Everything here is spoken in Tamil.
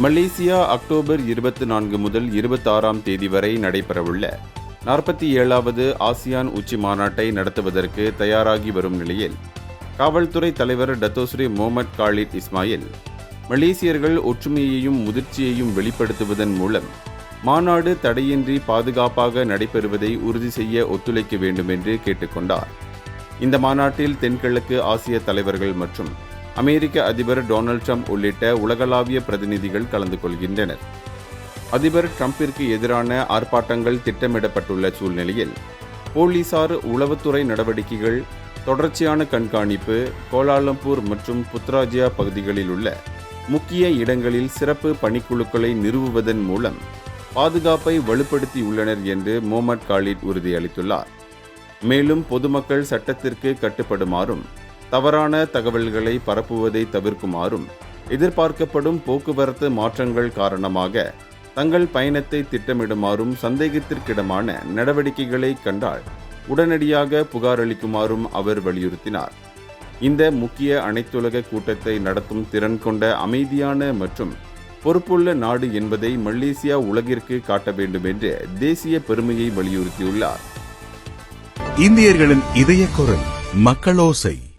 மலேசியா அக்டோபர் 24 முதல் 26ஆம் தேதி வரை நடைபெறவுள்ள 47வது ஆசியான் உச்சி மாநாட்டை நடத்துவதற்கு தயாராகி வரும் நிலையில் காவல்துறை தலைவர் டத்தோஸ்ரீ முகமது காலித் இஸ்மாயில் மலேசியர்கள் ஒற்றுமையையும் முதிர்ச்சியையும் வெளிப்படுத்துவதன் மூலம் மாநாடு தடையின்றி பாதுகாப்பாக நடைபெறுவதை உறுதி செய்ய ஒத்துழைக்க வேண்டும் என்று கேட்டுக்கொண்டார். இந்த மாநாட்டில் தென்கிழக்கு ஆசிய தலைவர்கள் மற்றும் அமெரிக்க அதிபர் டொனால்ட் ட்ரம்ப் உள்ளிட்ட உலகளாவிய பிரதிநிதிகள் கலந்து கொள்கின்றனர். அதிபர் ட்ரம்பிற்கு எதிரான ஆர்ப்பாட்டங்கள் திட்டமிடப்பட்டுள்ள சூழ்நிலையில் போலீசார் உளவுத்துறை நடவடிக்கைகள், தொடர்ச்சியான கண்காணிப்பு, கோலாலம்பூர் மற்றும் புத்ராஜயா பகுதிகளில் உள்ள முக்கிய இடங்களில் சிறப்பு பணிக்குழுக்களை நிறுவுவதன் மூலம் பாதுகாப்பை வலுப்படுத்தியுள்ளனர் என்று முகமது காலித் உறுதியளித்துள்ளார். மேலும் பொதுமக்கள் சட்டத்திற்கு கட்டுப்படுமாறும், தவறான தகவல்களை பரப்புவதை தவிர்க்குமாறும், எதிர்பார்க்கப்படும் போக்குவரத்து மாற்றங்கள் காரணமாக தங்கள் பயணத்தை திட்டமிடுமாறும், சந்தேகத்திற்கிடமான நடவடிக்கைகளை கண்டால் உடனடியாக புகாரளிக்குமாறும் அவர் வலியுறுத்தினார். இந்த முக்கிய அனைத்துலக கூட்டத்தை நடத்தும் திறன் கொண்ட அமைதியான மற்றும் பொறுப்புள்ள நாடு என்பதை மலேசியா உலகிற்கு காட்ட வேண்டும் என்று தேசிய பெருமையை வலியுறுத்தியுள்ளார். இந்தியர்களின் இதய குரல் மக்களோசை.